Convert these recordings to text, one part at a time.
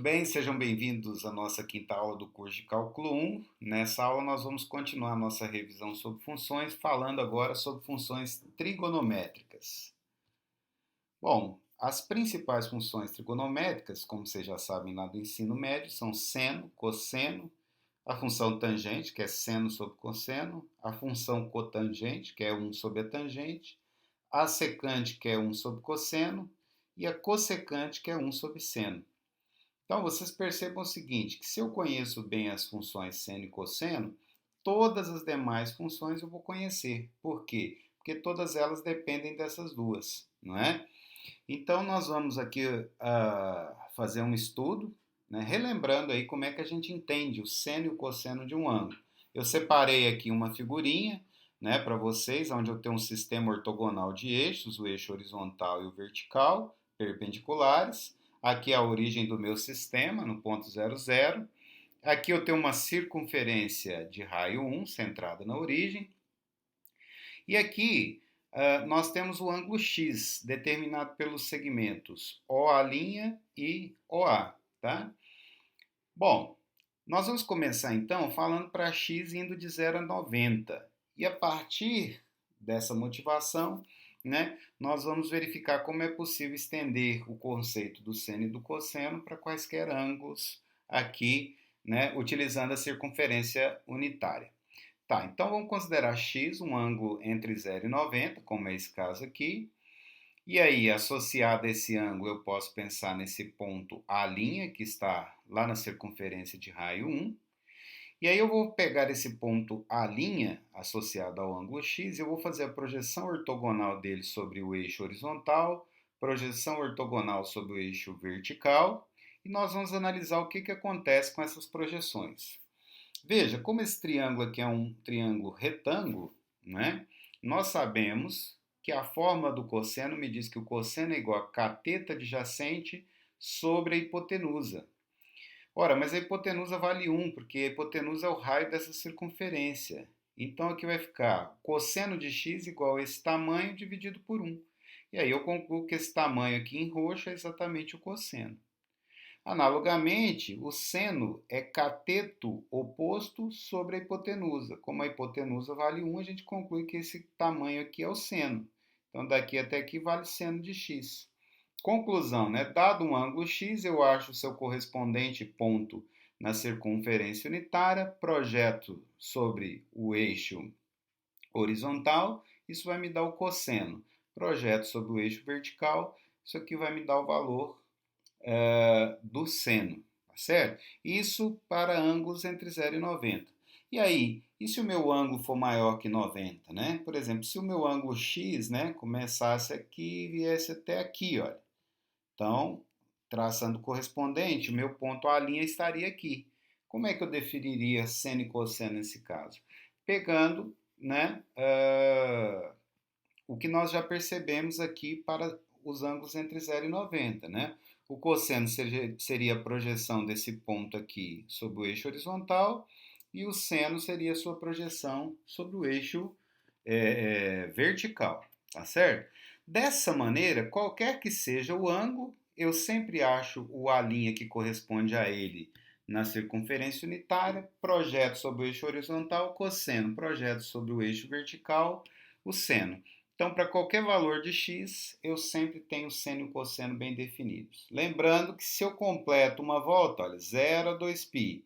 Muito bem, sejam bem-vindos à nossa quinta aula do curso de Cálculo 1. Nessa aula nós vamos continuar a nossa revisão sobre funções, falando agora sobre funções trigonométricas. Bom, as principais funções trigonométricas, como vocês já sabem lá do ensino médio, são seno, cosseno, a função tangente, que é seno sobre cosseno, a função cotangente, que é 1 sobre a tangente, a secante, que é 1 sobre cosseno, e a cossecante, que é 1 sobre seno. Então, vocês percebam o seguinte, que se eu conheço bem as funções seno e cosseno, todas as demais funções eu vou conhecer. Por quê? Porque todas elas dependem dessas duas, não é? Então, nós vamos aqui fazer um estudo, né, relembrando aí como é que a gente entende o seno e o cosseno de um ângulo. Eu separei aqui uma figurinha, né, para vocês, onde eu tenho um sistema ortogonal de eixos, o eixo horizontal e o vertical, perpendiculares. Aqui é a origem do meu sistema, no ponto 0, 0. Aqui eu tenho uma circunferência de raio 1, centrada na origem. E aqui nós temos o ângulo x, determinado pelos segmentos OA' e OA. Tá? Bom, nós vamos começar então falando para x indo de 0 a 90. E a partir dessa motivação, né, nós vamos verificar como é possível estender o conceito do seno e do cosseno para quaisquer ângulos aqui, né, utilizando a circunferência unitária. Tá, então vamos considerar x um ângulo entre 0 e 90, como é esse caso aqui. E aí, associado a esse ângulo, eu posso pensar nesse ponto A', que está lá na circunferência de raio 1. E aí eu vou pegar esse ponto A', associado ao ângulo x, e eu vou fazer a projeção ortogonal dele sobre o eixo horizontal, projeção ortogonal sobre o eixo vertical, e nós vamos analisar o que acontece com essas projeções. Veja, como esse triângulo aqui é um triângulo retângulo, né? Nós sabemos que a fórmula do cosseno me diz que o cosseno é igual a cateto adjacente sobre a hipotenusa. Ora, mas a hipotenusa vale 1, porque a hipotenusa é o raio dessa circunferência. Então aqui vai ficar cosseno de x igual a esse tamanho dividido por 1. E aí eu concluo que esse tamanho aqui em roxo é exatamente o cosseno. Analogamente, o seno é cateto oposto sobre a hipotenusa. Como a hipotenusa vale 1, a gente conclui que esse tamanho aqui é o seno. Então, daqui até aqui vale seno de x. Conclusão, né? Dado um ângulo x, eu acho o seu correspondente ponto na circunferência unitária, projeto sobre o eixo horizontal, isso vai me dar o cosseno. Projeto sobre o eixo vertical, isso aqui vai me dar o valor do seno, tá certo? Isso para ângulos entre 0 e 90. E aí, e se o meu ângulo for maior que 90, né? Por exemplo, se o meu ângulo x, né, começasse aqui e viesse até aqui, olha. Então, traçando o correspondente, o meu ponto A' estaria aqui. Como é que eu definiria seno e cosseno nesse caso? Pegando, né, o que nós já percebemos aqui para os ângulos entre 0 e 90, né? O cosseno seria a projeção desse ponto aqui sobre o eixo horizontal e o seno seria a sua projeção sobre o eixo vertical, tá certo? Dessa maneira, qualquer que seja o ângulo, eu sempre acho o A' que corresponde a ele na circunferência unitária, projeto sobre o eixo horizontal, cosseno, projeto sobre o eixo vertical, o seno. Então, para qualquer valor de x, eu sempre tenho seno e cosseno bem definidos. Lembrando que se eu completo uma volta, olha, 0 a 2π,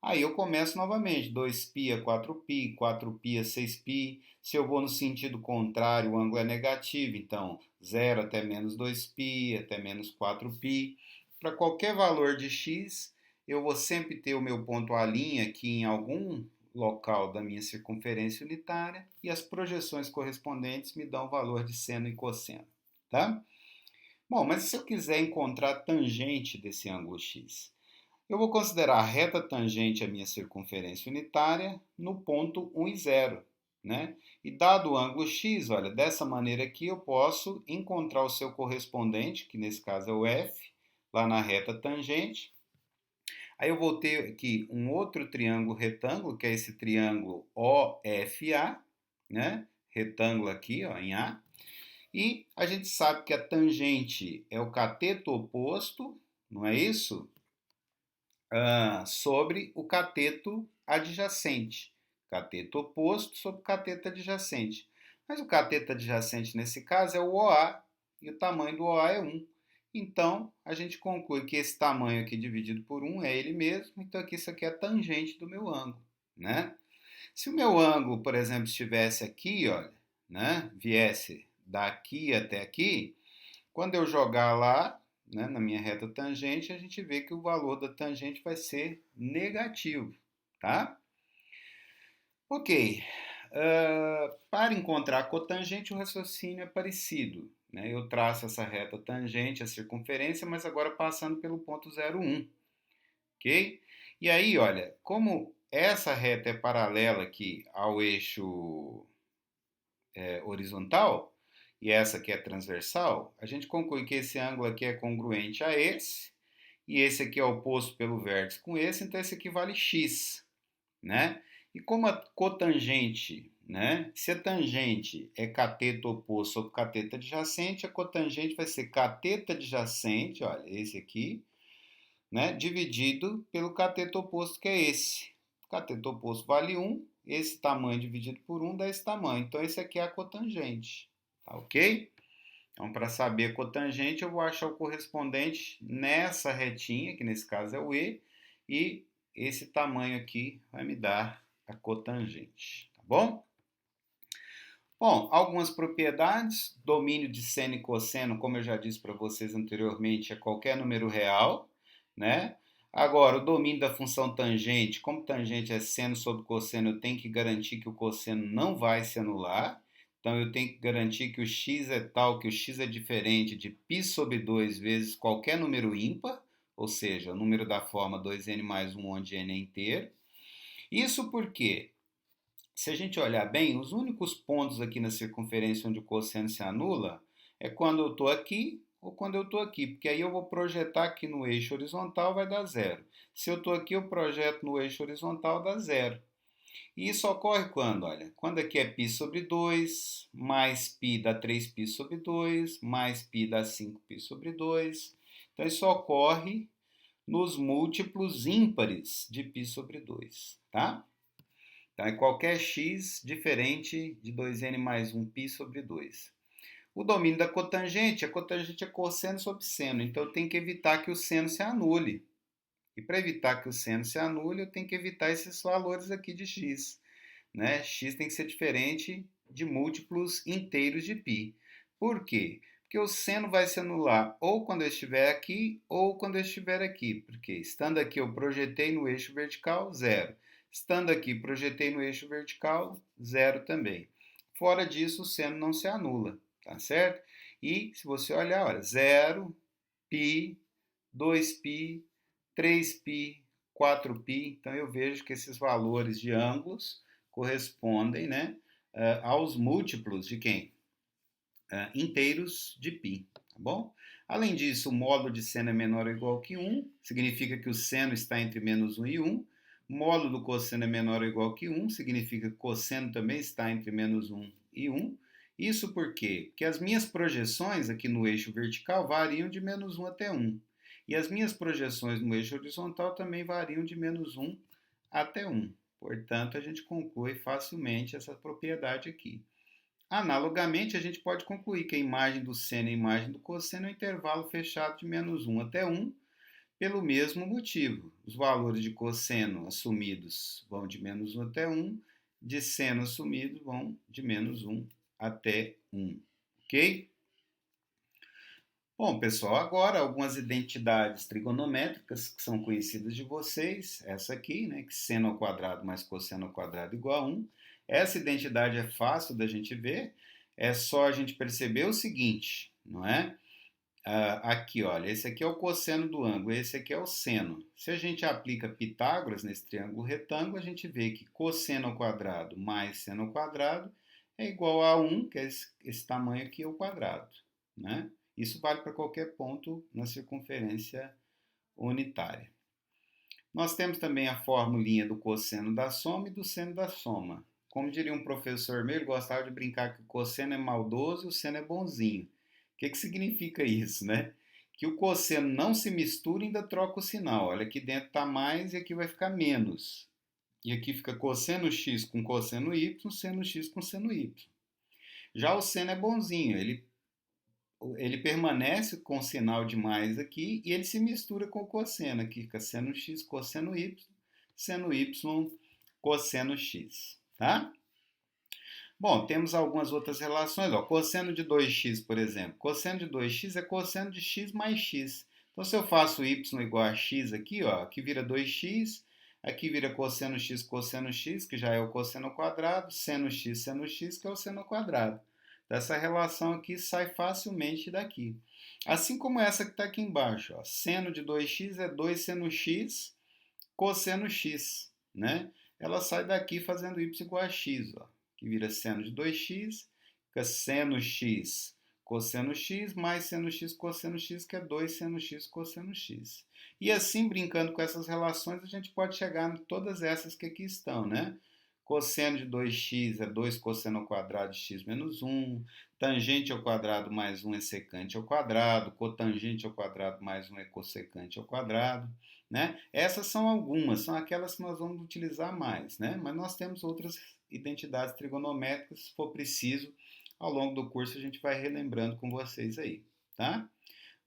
aí eu começo novamente, 2π a 4π, 4π a 6π. Se eu vou no sentido contrário, o ângulo é negativo, então 0 até menos 2π, até menos 4π. Para qualquer valor de x, eu vou sempre ter o meu ponto A' aqui em algum local da minha circunferência unitária e as projeções correspondentes me dão o valor de seno e cosseno, tá? Bom, mas se eu quiser encontrar a tangente desse ângulo x? Eu vou considerar a reta tangente à minha circunferência unitária no ponto 1 e 0, né? E dado o ângulo x, olha, dessa maneira aqui eu posso encontrar o seu correspondente, que nesse caso é o f, lá na reta tangente. Aí eu vou ter aqui um outro triângulo retângulo, que é esse triângulo OFA, né? Retângulo aqui, ó, em A. E a gente sabe que a tangente é o cateto oposto, não é isso? sobre o cateto adjacente. Cateto oposto sobre o cateto adjacente. Mas o cateto adjacente, nesse caso, é o OA, e o tamanho do OA é 1. Então, a gente conclui que esse tamanho aqui dividido por 1 é ele mesmo, então aqui isso aqui é a tangente do meu ângulo, né? Se o meu ângulo, por exemplo, estivesse aqui, olha, né, viesse daqui até aqui, quando eu jogar lá, né, na minha reta tangente, a gente vê que o valor da tangente vai ser negativo, tá? Ok. Para encontrar a cotangente, o raciocínio é parecido, né? Eu traço essa reta tangente, a circunferência, mas agora passando pelo ponto 0,1, ok? E aí, olha, como essa reta é paralela aqui ao eixo horizontal, e essa aqui é transversal, a gente conclui que esse ângulo aqui é congruente a esse, e esse aqui é oposto pelo vértice com esse, então esse aqui vale x, né? E como a cotangente, né? Se a tangente é cateto oposto sobre cateto adjacente, a cotangente vai ser cateto adjacente, olha, esse aqui, né? Dividido pelo cateto oposto, que é esse. O cateto oposto vale 1, esse tamanho dividido por 1 dá esse tamanho. Então, esse aqui é a cotangente, tá ok? Então, para saber a cotangente, eu vou achar o correspondente nessa retinha, que nesse caso é o e esse tamanho aqui vai me dar a cotangente, tá bom? Bom, algumas propriedades, domínio de seno e cosseno, como eu já disse para vocês anteriormente, é qualquer número real, né? Agora, o domínio da função tangente, como tangente é seno sobre cosseno, eu tenho que garantir que o cosseno não vai se anular. Então, eu tenho que garantir que o x é tal, que o x é diferente de π sobre 2 vezes qualquer número ímpar, ou seja, o número da forma 2n mais 1, onde n é inteiro. Isso porque, se a gente olhar bem, os únicos pontos aqui na circunferência onde o cosseno se anula é quando eu estou aqui ou quando eu estou aqui, porque aí eu vou projetar aqui no eixo horizontal, vai dar zero. Se eu estou aqui, eu projeto no eixo horizontal, dá zero. E isso ocorre quando? Olha, quando aqui é π sobre 2, mais π dá 3π sobre 2, mais π dá 5π sobre 2. Então, isso ocorre nos múltiplos ímpares de π sobre 2, tá? Então, é qualquer x diferente de 2n mais 1π sobre 2. O domínio da cotangente, a cotangente é cosseno sobre seno, então eu tenho que evitar que o seno se anule. E para evitar que o seno se anule, eu tenho que evitar esses valores aqui de x, né? X tem que ser diferente de múltiplos inteiros de π. Por quê? Porque o seno vai se anular ou quando eu estiver aqui ou quando eu estiver aqui. Porque estando aqui eu projetei no eixo vertical, zero. Estando aqui, projetei no eixo vertical, zero também. Fora disso, o seno não se anula, tá certo? E se você olhar, olha, 0, π, 2π, 3π, 4π. Então eu vejo que esses valores de ângulos correspondem, né, aos múltiplos de quem? Inteiros de π, tá bom? Além disso, o módulo de seno é menor ou igual que 1, significa que o seno está entre menos 1 e 1. O módulo do cosseno é menor ou igual que 1, significa que o cosseno também está entre menos 1 e 1. Isso por quê? Porque as minhas projeções aqui no eixo vertical variam de menos 1 até 1. E as minhas projeções no eixo horizontal também variam de menos 1 até 1. Portanto, a gente conclui facilmente essa propriedade aqui. Analogamente, a gente pode concluir que a imagem do seno e a imagem do cosseno é um intervalo fechado de menos 1 até 1, pelo mesmo motivo. Os valores de cosseno assumidos vão de menos 1 até 1, de seno assumidos vão de menos 1 até 1. Ok? Bom, pessoal, agora algumas identidades trigonométricas que são conhecidas de vocês. Essa aqui, né, que seno ao quadrado mais cosseno ao quadrado igual a 1. Essa identidade é fácil da gente ver, é só a gente perceber o seguinte, não é? Aqui, olha, esse aqui é o cosseno do ângulo, esse aqui é o seno. Se a gente aplica Pitágoras nesse triângulo retângulo, a gente vê que cosseno ao quadrado mais seno ao quadrado é igual a 1, que é esse tamanho aqui ao quadrado, né? Isso vale para qualquer ponto na circunferência unitária. Nós temos também a formulinha do cosseno da soma e do seno da soma. Como diria um professor meu, ele gostava de brincar que o cosseno é maldoso e o seno é bonzinho. O que significa isso, né? que o cosseno não se mistura e ainda troca o sinal. Olha, aqui dentro está mais e aqui vai ficar menos. E aqui fica cosseno x com cosseno y, seno x com seno y. Já o seno é bonzinho, ele permanece com o sinal de mais aqui e ele se mistura com o cosseno. Aqui fica seno x cosseno y, seno y cosseno x, tá? Bom, temos algumas outras relações. Ó, cosseno de 2x, por exemplo. Cosseno de 2x é cosseno de x mais x. Então, se eu faço y igual a x aqui, ó, aqui vira 2x, aqui vira cosseno x, que já é o cosseno ao quadrado, seno x, que é o seno ao quadrado. Então, essa relação aqui sai facilmente daqui. Assim como essa que está aqui embaixo. Ó, seno de 2x é 2 seno x, cosseno x, né? Ela sai daqui fazendo y igual a x, ó, que vira seno de 2x, fica seno x cosseno x, mais seno x cosseno x, que é 2 seno x cosseno x. E assim, brincando com essas relações, a gente pode chegar em todas essas que aqui estão, né? Cosseno de 2x é 2 cosseno ao quadrado de x menos 1, tangente ao quadrado mais 1 é secante ao quadrado, cotangente ao quadrado mais 1 é cossecante ao quadrado, né? Essas são algumas, são aquelas que nós vamos utilizar mais, né? Mas nós temos outras identidades trigonométricas, se for preciso, ao longo do curso a gente vai relembrando com vocês aí, tá?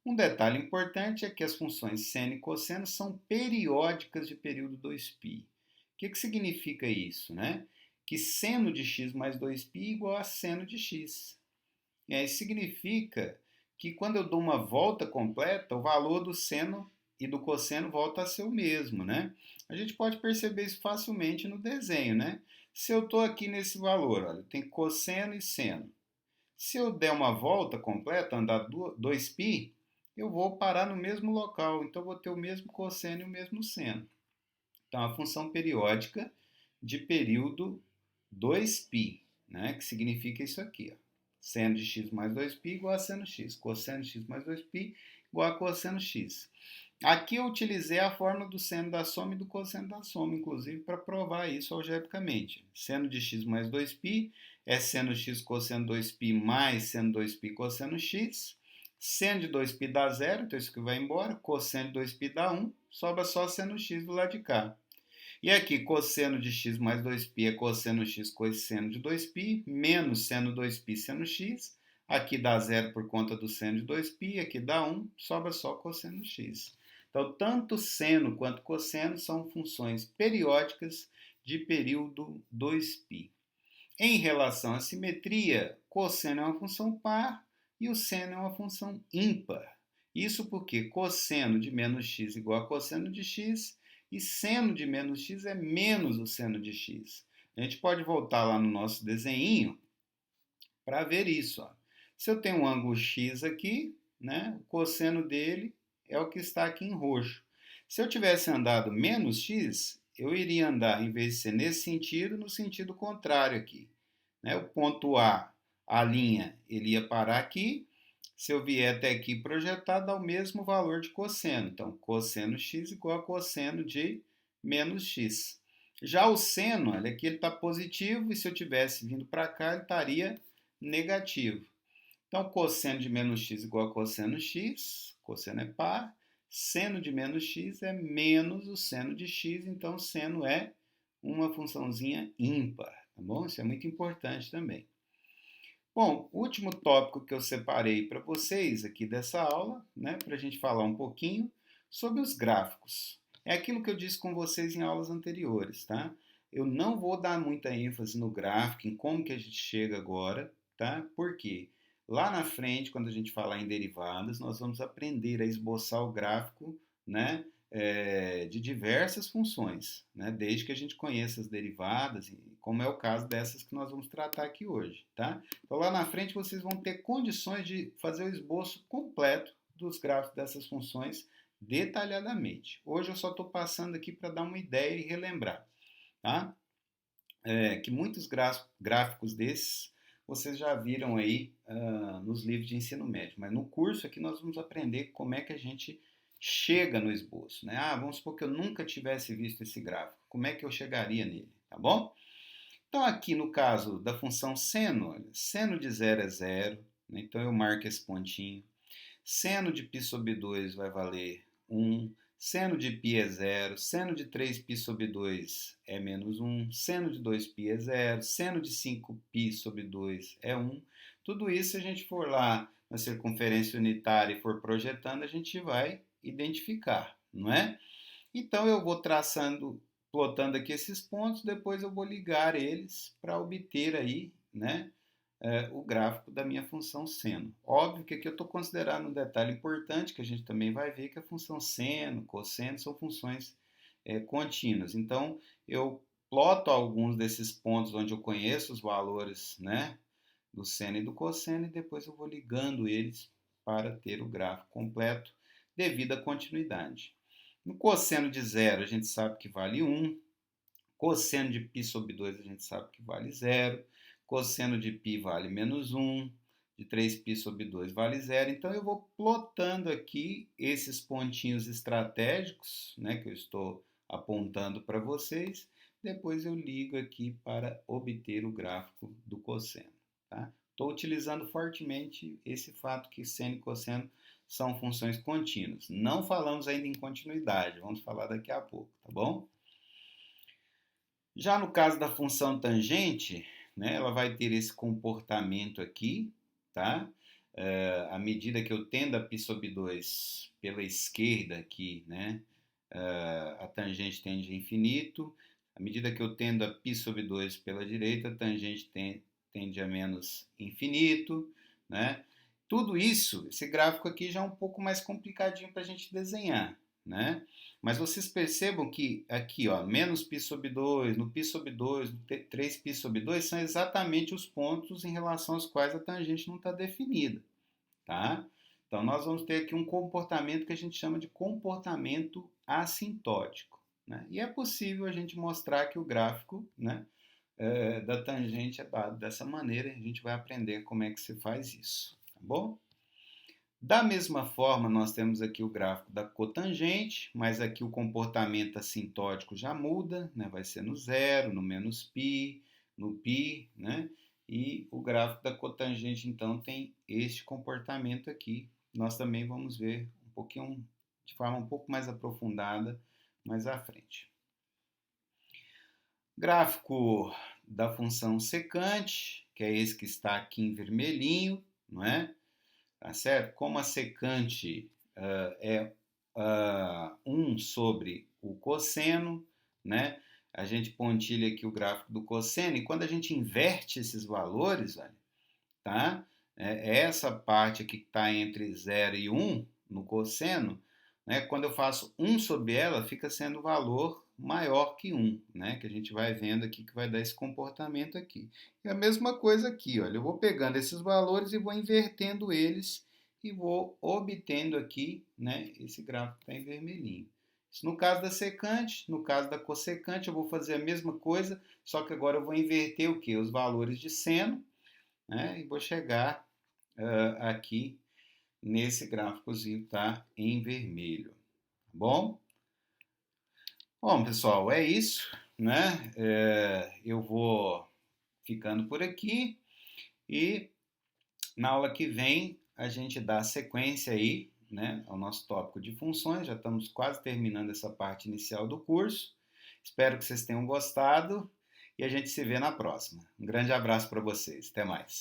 Um detalhe importante é que as funções seno e cosseno são periódicas de período 2π. O que significa isso, né? Que seno de x mais 2π é igual a seno de x. E aí significa que quando eu dou uma volta completa, o valor do seno e do cosseno volta a ser o mesmo, né? A gente pode perceber isso facilmente no desenho, né? Se eu estou aqui nesse valor, olha, tem cosseno e seno. Se eu der uma volta completa, andar 2π, eu vou parar no mesmo local, então eu vou ter o mesmo cosseno e o mesmo seno. Então, a função periódica de período 2π, né, que significa isso aqui. Ó. Seno de x mais 2π igual a seno x. Cosseno de x mais 2π igual a cosseno x. Aqui eu utilizei a fórmula do seno da soma e do cosseno da soma, inclusive, para provar isso algebricamente. Seno de x mais 2π é seno x cosseno 2π mais seno 2π cosseno x. Seno de 2π dá zero, então isso aqui vai embora. Cosseno de 2π dá 1, sobra só seno x do lado de cá. E aqui, cosseno de x mais 2π é cosseno x cosseno de 2π, menos seno 2π seno x. Aqui dá zero por conta do seno de 2π, aqui dá 1, sobra só cosseno x. Então, tanto seno quanto cosseno são funções periódicas de período 2π. Em relação à simetria, cosseno é uma função par e o seno é uma função ímpar. Isso porque cosseno de menos x igual a cosseno de x e seno de menos x é menos o seno de x. A gente pode voltar lá no nosso desenho para ver isso. Ó. Se eu tenho um ângulo x aqui, né, o cosseno dele é o que está aqui em roxo. Se eu tivesse andado menos x, eu iria andar, em vez de ser nesse sentido, no sentido contrário aqui. Né? O ponto a linha, ele ia parar aqui. Se eu vier até aqui projetar, dá o mesmo valor de cosseno. Então, cosseno x igual a cosseno de menos x. Já o seno, olha aqui, ele está positivo, e se eu tivesse vindo para cá, ele estaria negativo. Então, cosseno de menos x igual a cosseno x, cosseno é par, seno de menos x é menos o seno de x, então seno é uma funçãozinha ímpar, tá bom? Isso é muito importante também. Bom, o último tópico que eu separei para vocês aqui dessa aula, né, para a gente falar um pouquinho sobre os gráficos. É aquilo que eu disse com vocês em aulas anteriores, tá? Eu não vou dar muita ênfase no gráfico, em como que a gente chega agora, tá? Por quê? Lá na frente, quando a gente falar em derivadas, nós vamos aprender a esboçar o gráfico, né, de diversas funções, né, desde que a gente conheça as derivadas, como é o caso dessas que nós vamos tratar aqui hoje. Tá? Então, lá na frente, vocês vão ter condições de fazer o esboço completo dos gráficos dessas funções detalhadamente. Hoje eu só estou passando aqui para dar uma ideia e relembrar. Tá? Que muitos gráficos desses vocês já viram aí nos livros de ensino médio, mas no curso aqui nós vamos aprender como é que a gente chega no esboço. Né? Vamos supor que eu nunca tivesse visto esse gráfico, como é que eu chegaria nele, tá bom? Então aqui no caso da função seno, olha, seno de 0 é 0, né? Então eu marco esse pontinho. Seno de π sobre 2 vai valer 1. Seno de π é 0. Seno de 3π sobre 2 é menos 1. Seno de 2π é 0. Seno de 5π sobre 2 é 1. Tudo isso, se a gente for lá na circunferência unitária e for projetando, a gente vai identificar, não é? Então, eu vou plotando aqui esses pontos, depois eu vou ligar eles para obter aí, né, o gráfico da minha função seno. Óbvio que aqui eu estou considerando um detalhe importante, que a gente também vai ver, que a função seno, cosseno, são funções contínuas. Então, eu ploto alguns desses pontos onde eu conheço os valores, né, do seno e do cosseno, e depois eu vou ligando eles para ter o gráfico completo devido à continuidade. No cosseno de 0, a gente sabe que vale 1. Cosseno de π sobre 2, a gente sabe que vale 0. Cosseno de π vale menos 1. De 3π sobre 2 vale 0. Então, eu vou plotando aqui esses pontinhos estratégicos, né, que eu estou apontando para vocês. Depois eu ligo aqui para obter o gráfico do cosseno. Tá? Estou utilizando fortemente esse fato que seno e cosseno são funções contínuas. Não falamos ainda em continuidade, vamos falar daqui a pouco, tá bom? Já no caso da função tangente, né, ela vai ter esse comportamento aqui, tá? À medida que eu tendo a π sobre 2 pela esquerda aqui, né, a tangente tende a infinito. À medida que eu tendo a π sobre 2 pela direita, a tangente tende a menos infinito, né? Tudo isso, esse gráfico aqui já é um pouco mais complicadinho para a gente desenhar, né? Mas vocês percebam que aqui, ó, menos π sobre 2, no π sobre 2, no 3π sobre 2, são exatamente os pontos em relação aos quais a tangente não está definida, tá? Então, nós vamos ter aqui um comportamento que a gente chama de comportamento assintótico, né? E é possível a gente mostrar que o gráfico, né, da tangente é dado dessa maneira, e a gente vai aprender como é que se faz isso, tá bom? Da mesma forma, nós temos aqui o gráfico da cotangente, mas aqui o comportamento assintótico já muda, né? Vai ser no 0, no menos π, no π, né? E o gráfico da cotangente, então, tem este comportamento aqui. Nós também vamos ver um pouquinho, de forma um pouco mais aprofundada, mais à frente. Gráfico da função secante, que é esse que está aqui em vermelhinho, não é? Tá certo? Como a secante é 1 sobre o cosseno, né? A gente pontilha aqui o gráfico do cosseno, e quando a gente inverte esses valores, olha, tá? Essa parte aqui que está entre 0 e 1 no cosseno, né? Quando eu faço 1 sobre ela, fica sendo o valor maior que 1, né? Que a gente vai vendo aqui que vai dar esse comportamento aqui. E a mesma coisa aqui, olha, eu vou pegando esses valores e vou invertendo eles e vou obtendo aqui, né, esse gráfico que está em vermelhinho. Isso no caso da secante. No caso da cossecante, eu vou fazer a mesma coisa, só que agora eu vou inverter o quê? Os valores de seno, né, e vou chegar aqui nesse gráficozinho que está em vermelho. Tá bom? Bom, pessoal, é isso, né? Eu vou ficando por aqui e na aula que vem a gente dá sequência aí, né, ao nosso tópico de funções. Já estamos quase terminando essa parte inicial do curso. Espero que vocês tenham gostado e a gente se vê na próxima. Um grande abraço para vocês. Até mais.